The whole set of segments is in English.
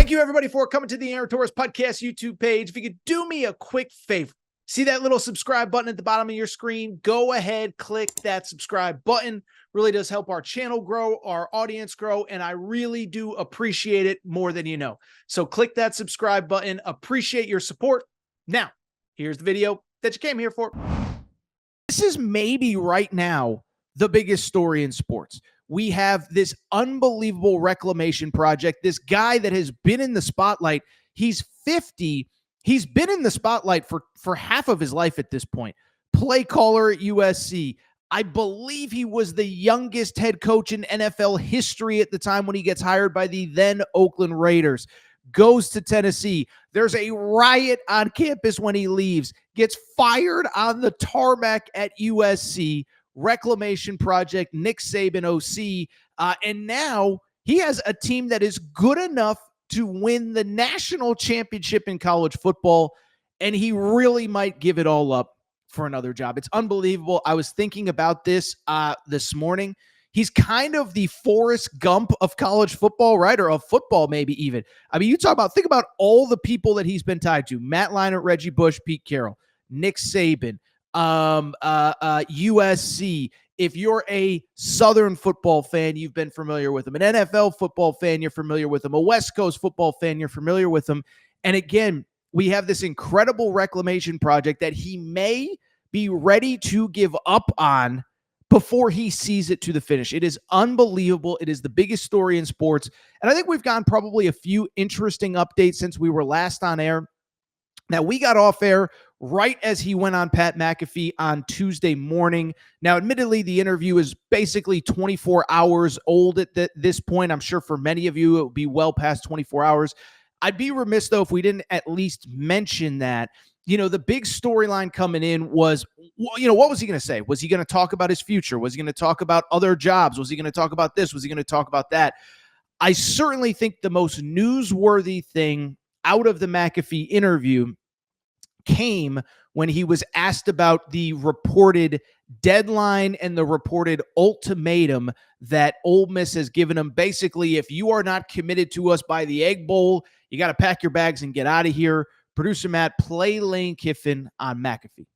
Thank you, everybody, for coming to the Aaron Torres Podcast YouTube page. If you could do me a quick favor, see that little subscribe button at the bottom of your screen? Go ahead, click that subscribe button. Really does help our channel grow, our audience grow, and I really do appreciate it more than you know. So click that subscribe button. Appreciate your support. Now, here's the video that you came here for. This is maybe right now the biggest story in sports. We have this unbelievable reclamation project. This guy that has been in the spotlight, he's 50. He's been in the spotlight for half of his life at this point. Play caller at USC. I believe he was the youngest head coach in NFL history at the time when he gets hired by the then Oakland Raiders. Goes to Tennessee. There's a riot on campus when he leaves. Gets fired on the tarmac at USC. Reclamation project, Nick Saban OC, and now he has a team that is good enough to win the national championship in college football, and he really might give it all up for another job. It's unbelievable. I was thinking about this morning. He's kind of the Forrest Gump of college football, right? Or of football, maybe even. I mean, think about all the people that he's been tied to. Matt Leinart, Reggie Bush, Pete Carroll, Nick Saban, USC. If you're a Southern football fan, you've been familiar with him. An NFL football fan, you're familiar with him. A West Coast football fan, you're familiar with him. And again, we have this incredible reclamation project that he may be ready to give up on before he sees it to the finish. It is unbelievable. It is the biggest story in sports. And I think we've gotten probably a few interesting updates since we were last on air. Now, we got off air right as he went on Pat McAfee on Tuesday morning. Now, admittedly, the interview is basically 24 hours old at this point. I'm sure for many of you, it would be well past 24 hours. I'd be remiss, though, if we didn't at least mention that, the big storyline coming in was, what was he going to say? Was he going to talk about his future? Was he going to talk about other jobs? Was he going to talk about this? Was he going to talk about that? I certainly think the most newsworthy thing out of the McAfee interview came when he was asked about the reported deadline and the reported ultimatum that Ole Miss has given him. Basically, if you are not committed to us by the Egg Bowl, you got to pack your bags and get out of here. Producer Matt, play Lane Kiffin on McAfee.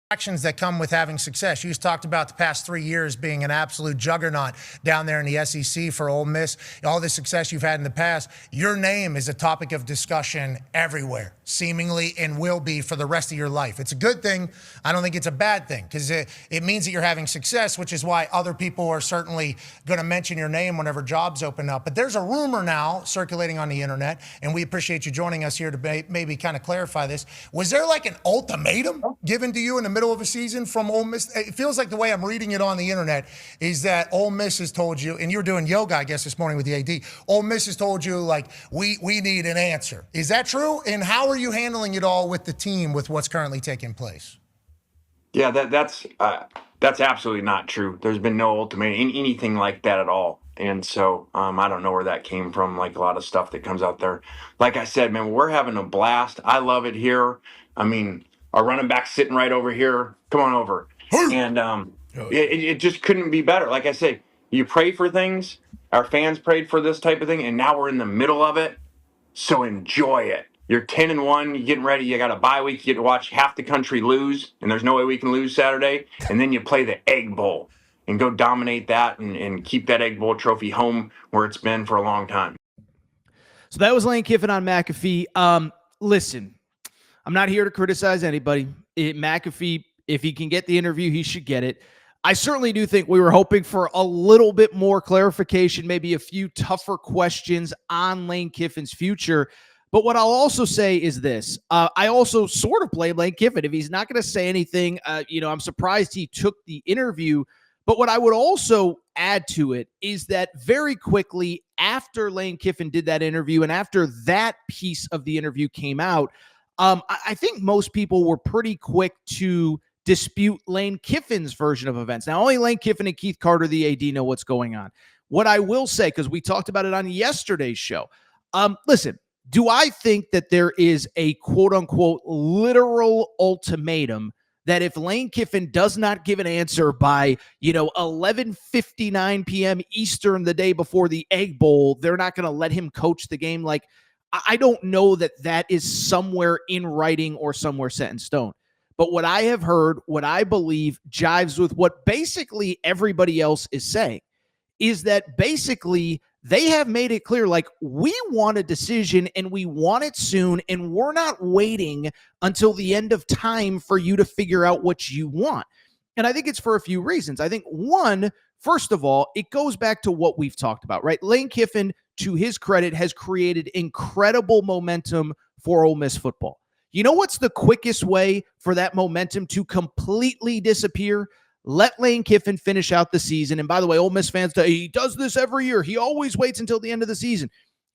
Actions that come with having success. You just talked about the past 3 years being an absolute juggernaut down there in the SEC for Ole Miss. All the success you've had in the past, your name is a topic of discussion everywhere, seemingly, and will be for the rest of your life. It's a good thing. I don't think it's a bad thing because it means that you're having success, which is why other people are certainly going to mention your name whenever jobs open up. But there's a rumor now circulating on the internet, and we appreciate you joining us here to maybe kind of clarify this. Was there like an ultimatum given to you in the middle of a season from Ole Miss? It feels like the way I'm reading it on the internet is that Ole Miss has told you, and you were doing yoga, I guess, this morning with the AD. Ole Miss has told you, like, we need an answer. Is that true? And how are you handling it all with the team with what's currently taking place? Yeah, that's absolutely not true. There's been no ultimatum, anything like that at all. And so I don't know where that came from, like a lot of stuff that comes out there. Like I said, man, we're having a blast. I love it here. I mean, our running back sitting right over here. Come on over. And it just couldn't be better. Like I said, you pray for things. Our fans prayed for this type of thing, and now we're in the middle of it. So enjoy it. You're 10-1. You're getting ready. You got a bye week. You get to watch half the country lose, and there's no way we can lose Saturday. And then you play the Egg Bowl and go dominate that and keep that Egg Bowl trophy home where it's been for a long time. So that was Lane Kiffin on McAfee. Listen, I'm not here to criticize anybody. McAfee, if he can get the interview, he should get it. I certainly do think we were hoping for a little bit more clarification, maybe a few tougher questions on Lane Kiffin's future. But what I'll also say is this. I also sort of blame Lane Kiffin. If he's not going to say anything, I'm surprised he took the interview. But what I would also add to it is that very quickly after Lane Kiffin did that interview and after that piece of the interview came out, I think most people were pretty quick to dispute Lane Kiffin's version of events. Now, only Lane Kiffin and Keith Carter, the AD, know what's going on. What I will say, because we talked about it on yesterday's show, listen, do I think that there is a quote-unquote literal ultimatum that if Lane Kiffin does not give an answer by, 11:59 p.m. Eastern the day before the Egg Bowl, they're not going to let him coach the game. Like, I don't know that is somewhere in writing or somewhere set in stone. But what I have heard, what I believe jives with what basically everybody else is saying is that basically they have made it clear, like, we want a decision and we want it soon, and we're not waiting until the end of time for you to figure out what you want. And I think it's for a few reasons. I think one, first of all, it goes back to what we've talked about, right? Lane Kiffin, to his credit, has created incredible momentum for Ole Miss football. You know what's the quickest way for that momentum to completely disappear? Let Lane Kiffin finish out the season. And by the way, Ole Miss fans, he does this every year. He always waits until the end of the season.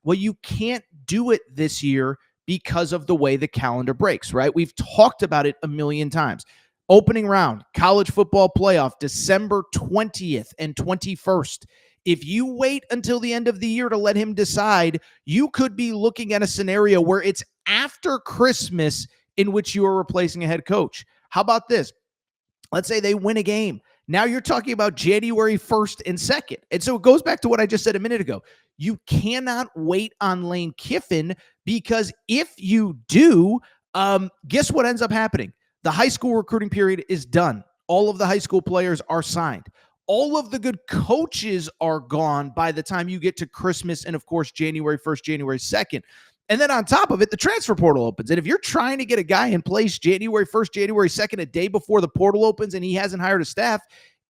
Well, you can't do it this year because of the way the calendar breaks, right? We've talked about it a million times. Opening round, college football playoff, December 20th and 21st. If you wait until the end of the year to let him decide, you could be looking at a scenario where it's after Christmas in which you are replacing a head coach. How about this? Let's say they win a game. Now you're talking about January 1st and 2nd. And so it goes back to what I just said a minute ago. You cannot wait on Lane Kiffin, because if you do, guess what ends up happening? The high school recruiting period is done. All of the high school players are signed. All of the good coaches are gone by the time you get to Christmas and, of course, January 1st, January 2nd. And then on top of it, the transfer portal opens. And if you're trying to get a guy in place January 1st, January 2nd, a day before the portal opens, and he hasn't hired a staff,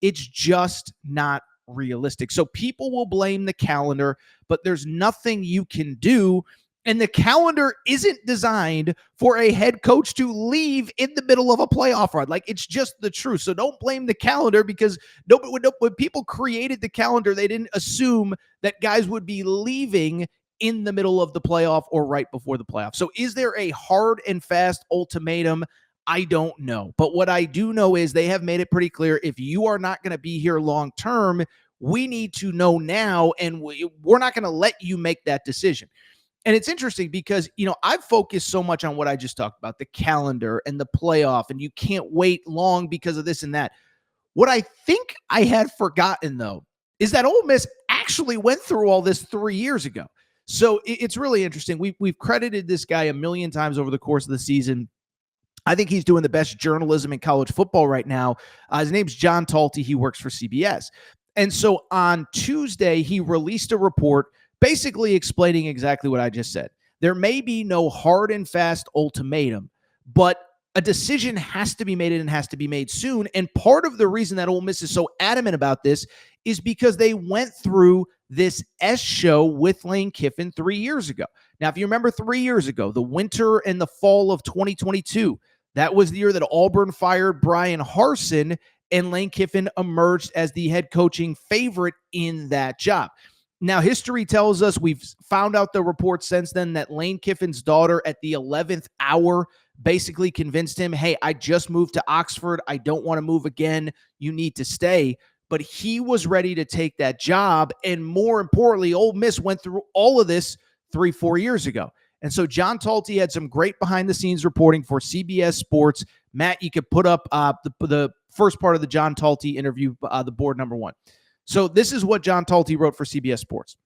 it's just not realistic. So people will blame the calendar, but there's nothing you can do. And the calendar isn't designed for a head coach to leave in the middle of a playoff run. Like, it's just the truth. So don't blame the calendar, because when people created the calendar, they didn't assume that guys would be leaving in the middle of the playoff or right before the playoff. So is there a hard and fast ultimatum? I don't know. But what I do know is they have made it pretty clear, if you are not going to be here long term, we need to know now, and we're not going to let you make that decision. And it's interesting because, I've focused so much on what I just talked about, the calendar and the playoff, and you can't wait long because of this and that. What I think I had forgotten, though, is that Ole Miss actually went through all this 3 years ago. So it's really interesting. We've credited this guy a million times over the course of the season. I think he's doing the best journalism in college football right now. His name's John Talty. He works for CBS. And so on Tuesday, he released a report basically explaining exactly what I just said. There may be no hard and fast ultimatum, but a decision has to be made, and has to be made soon. And part of the reason that Ole Miss is so adamant about this is because they went through this S show with Lane Kiffin 3 years ago. Now, if you remember 3 years ago, the winter and the fall of 2022, that was the year that Auburn fired Brian Harsin, and Lane Kiffin emerged as the head coaching favorite in that job. Now, history tells us, we've found out the report since then, that Lane Kiffin's daughter at the 11th hour basically convinced him, hey, I just moved to Oxford. I don't want to move again. You need to stay. But he was ready to take that job. And more importantly, Ole Miss went through all of this 3-4 years ago. And so John Talty had some great behind-the-scenes reporting for CBS Sports. Matt, you could put up the first part of the John Talty interview, the board number 1. So this is what John Talty wrote for CBS Sports.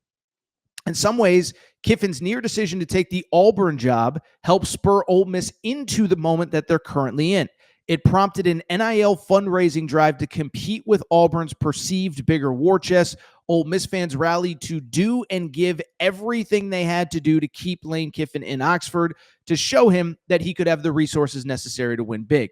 In some ways, Kiffin's near decision to take the Auburn job helped spur Ole Miss into the moment that they're currently in. It prompted an NIL fundraising drive to compete with Auburn's perceived bigger war chest. Ole Miss fans rallied to do and give everything they had to do to keep Lane Kiffin in Oxford, to show him that he could have the resources necessary to win big.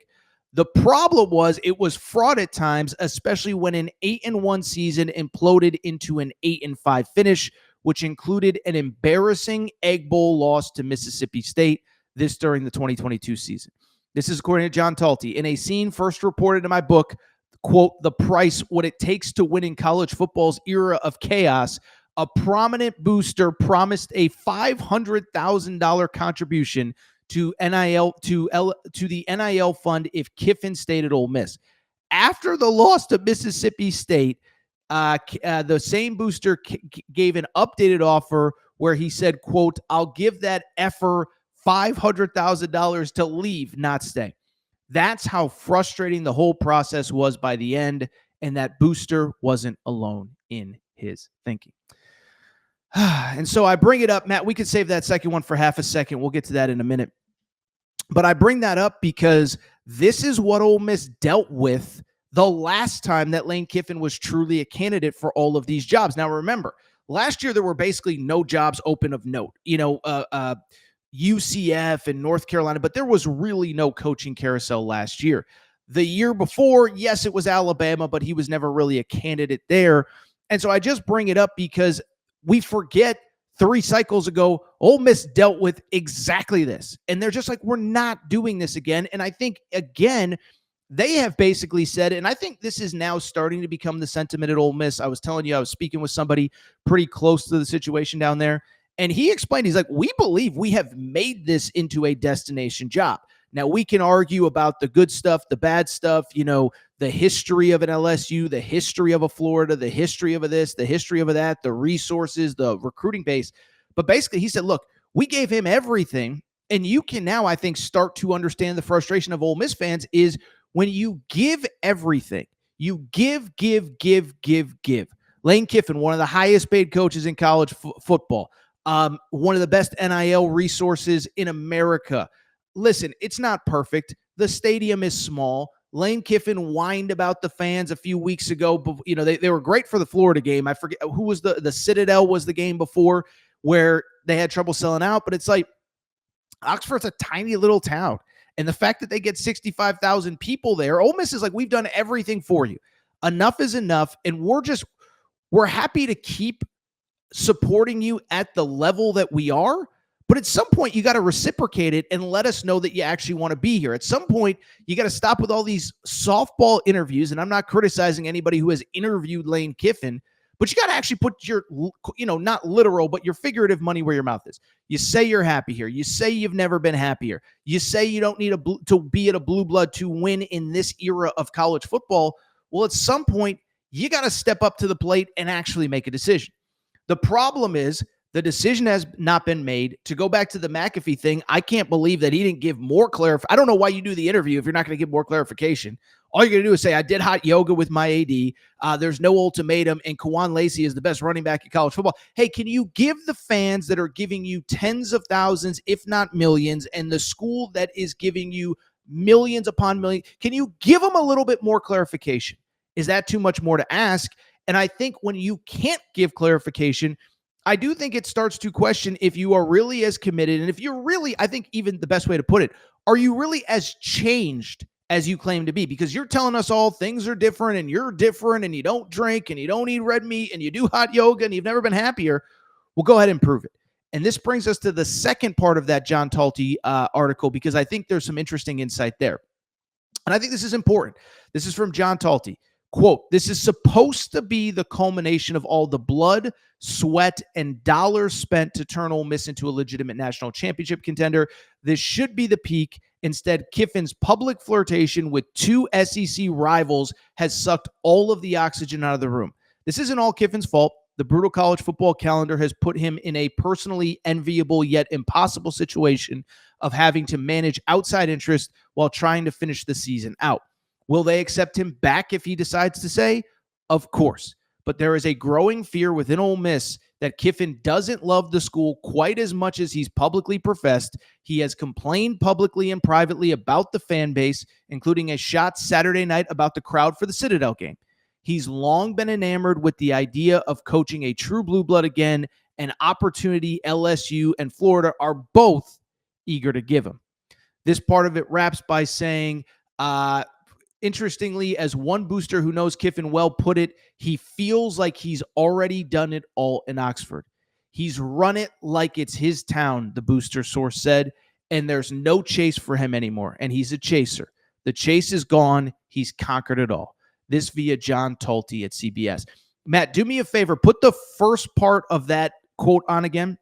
The problem was it was fraught at times, especially when an 8-1 season imploded into an 8-5 finish, which included an embarrassing Egg Bowl loss to Mississippi State, this during the 2022 season. This is according to John Talty. In a scene first reported in my book, quote, The Price, What It Takes to Win in College Football's Era of Chaos, a prominent booster promised a $500,000 contribution to the NIL fund if Kiffin stayed at Ole Miss. After the loss to Mississippi State, the same booster gave an updated offer where he said, quote, I'll give that effer $500,000 to leave, not stay. That's how frustrating the whole process was by the end, and that booster wasn't alone in his thinking. And so I bring it up, Matt. We could save that second one for half a second. We'll get to that in a minute. But I bring that up because this is what Ole Miss dealt with the last time that Lane Kiffin was truly a candidate for all of these jobs. Now, remember, last year there were basically no jobs open of note. UCF and North Carolina, but there was really no coaching carousel last year. The year before, yes, it was Alabama, but he was never really a candidate there. And so I just bring it up because we forget 3 cycles ago, Ole Miss dealt with exactly this. And they're just like, we're not doing this again. And I think, again, they have basically said, and I think this is now starting to become the sentiment at Ole Miss. I was telling you, I was speaking with somebody pretty close to the situation down there. And he explained, he's like, we believe we have made this into a destination job. Now, we can argue about the good stuff, the bad stuff, the history of an LSU, the history of a Florida, the history of a this, the history of a that, the resources, the recruiting base. But basically, he said, look, we gave him everything. And you can now, I think, start to understand the frustration of Ole Miss fans is when you give everything, you give. Lane Kiffin, one of the highest paid coaches in college football. One of the best NIL resources in America. Listen, it's not perfect. The stadium is small. Lane Kiffin whined about the fans a few weeks ago, but they were great for the Florida game. I forget who was the Citadel was the game before where they had trouble selling out, but it's like Oxford's a tiny little town. And the fact that they get 65,000 people there, Ole Miss is like, we've done everything for you. Enough is enough. And we're happy to keep supporting you at the level that we are, but at some point you got to reciprocate it and let us know that you actually want to be here. At some point you got to stop with all these softball interviews, and I'm not criticizing anybody who has interviewed Lane Kiffin, but you got to actually put your, not literal, but your figurative money where your mouth is. You say you're happy here. You say you've never been happier. You say you don't need to be at a blue blood to win in this era of college football. Well, at some point you got to step up to the plate and actually make a decision. The problem is the decision has not been made. To go back to the McAfee thing, I can't believe that he didn't give more clarification. I don't know why you do the interview if you're not going to give more clarification. All you're going to do is say, I did hot yoga with my AD. There's no ultimatum, and Kawan Lacey is the best running back in college football. Hey, can you give the fans that are giving you tens of thousands, if not millions, and the school that is giving you millions upon millions, can you give them a little bit more clarification? Is that too much more to ask? And I think when you can't give clarification, I do think it starts to question if you are really as committed. And if you're really, I think even the best way to put it, are you really as changed as you claim to be? Because you're telling us all things are different and you're different and you don't drink and you don't eat red meat and you do hot yoga and you've never been happier. Well, go ahead and prove it. And this brings us to the second part of that John Talty article, because I think there's some interesting insight there. And I think this is important. This is from John Talty. Quote, this is supposed to be the culmination of all the blood, sweat, and dollars spent to turn Ole Miss into a legitimate national championship contender. This should be the peak. Instead, Kiffin's public flirtation with 2 SEC rivals has sucked all of the oxygen out of the room. This isn't all Kiffin's fault. The brutal college football calendar has put him in a personally enviable yet impossible situation of having to manage outside interest while trying to finish the season out. Will they accept him back if he decides to say? Of course. But there is a growing fear within Ole Miss that Kiffin doesn't love the school quite as much as he's publicly professed. He has complained publicly and privately about the fan base, including a shot Saturday night about the crowd for the Citadel game. He's long been enamored with the idea of coaching a true blue blood again, an opportunity LSU and Florida are both eager to give him. This part of it wraps by saying, interestingly, as one booster who knows Kiffin well put it, he feels like he's already done it all in Oxford. He's run it like it's his town, the booster source said, and there's no chase for him anymore, and he's a chaser. The chase is gone. He's conquered it all. This via John Talty at CBS. Matt, do me a favor. Put the first part of that quote on again,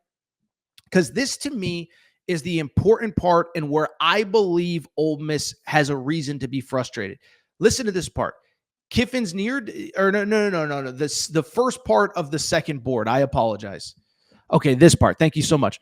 because this to me is the important part and where I believe Ole Miss has a reason to be frustrated. Listen to this part. Kiffin's no. The first part of the second board. I apologize. Okay, this part. Thank you so much.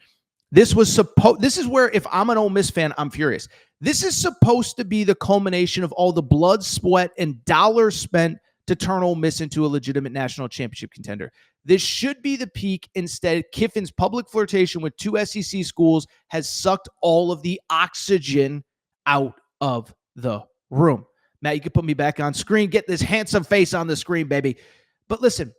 This is where, if I'm an Ole Miss fan, I'm furious. This is supposed to be the culmination of all the blood, sweat, and dollars spent to turn Ole Miss into a legitimate national championship contender. This should be the peak. Instead, Kiffin's public flirtation with 2 SEC schools has sucked all of the oxygen out of the room. Matt, you can put me back on screen. Get this handsome face on the screen, baby. But listen,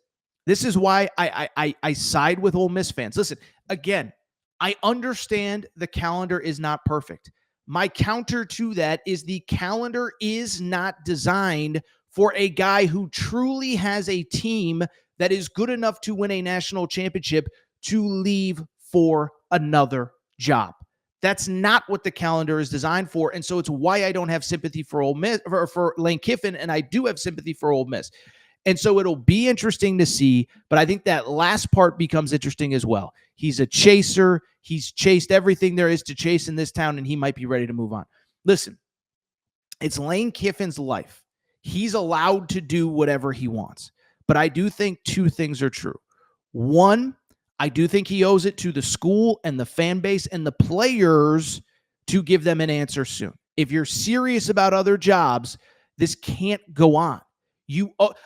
this is why I side with Ole Miss fans. Listen, again, I understand the calendar is not perfect. My counter to that is the calendar is not designed for a guy who truly has a team that is good enough to win a national championship to leave for another job. That's not what the calendar is designed for. And so it's why I don't have sympathy for Ole Miss, for Lane Kiffin, and I do have sympathy for Ole Miss. And so it'll be interesting to see, but I think that last part becomes interesting as well. He's a chaser. He's chased everything there is to chase in this town, and he might be ready to move on. Listen, it's Lane Kiffin's life. He's allowed to do whatever he wants. But I do think two things are true. One, I do think he owes it to the school and the fan base and the players to give them an answer soon. If you're serious about other jobs, this can't go on.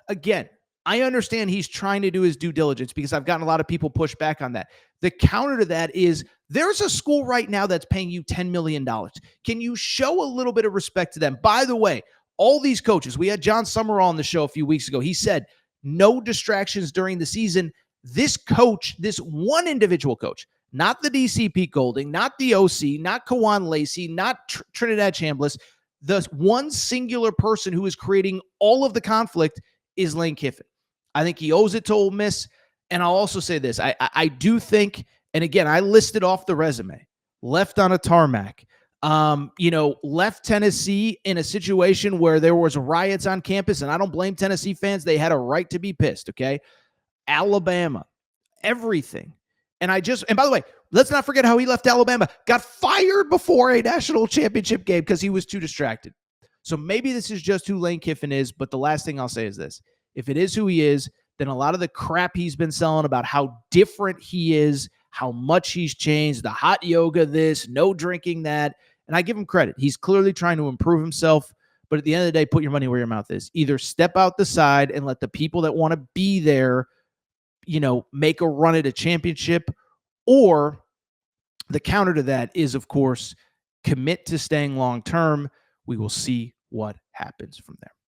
Again, I understand he's trying to do his due diligence because I've gotten a lot of people push back on that. The counter to that is there's a school right now that's paying you $10 million. Can you show a little bit of respect to them? By the way, all these coaches, we had John Summerall on the show a few weeks ago. He said, no distractions during the season. This coach, this one individual coach, not the DC Pete Golding, not the OC, not Kawan Lacey, not Trinidad Chambliss, the one singular person who is creating all of the conflict is Lane Kiffin. I think he owes it to Ole Miss. And I'll also say this. I do think, and again, I listed off the resume, left on a tarmac, left Tennessee in a situation where there was riots on campus, and I don't blame Tennessee fans. They had a right to be pissed, okay? Alabama, everything. And by the way, let's not forget how he left Alabama, got fired before a national championship game because he was too distracted. So maybe this is just who Lane Kiffin is, but the last thing I'll say is this. If it is who he is, then a lot of the crap he's been selling about how different he is, how much he's changed, the hot yoga this, no drinking that, and I give him credit. He's clearly trying to improve himself, but at the end of the day, put your money where your mouth is. Either step out the side and let the people that want to be there, make a run at a championship, or the counter to that is, of course, commit to staying long-term. We will see what happens from there.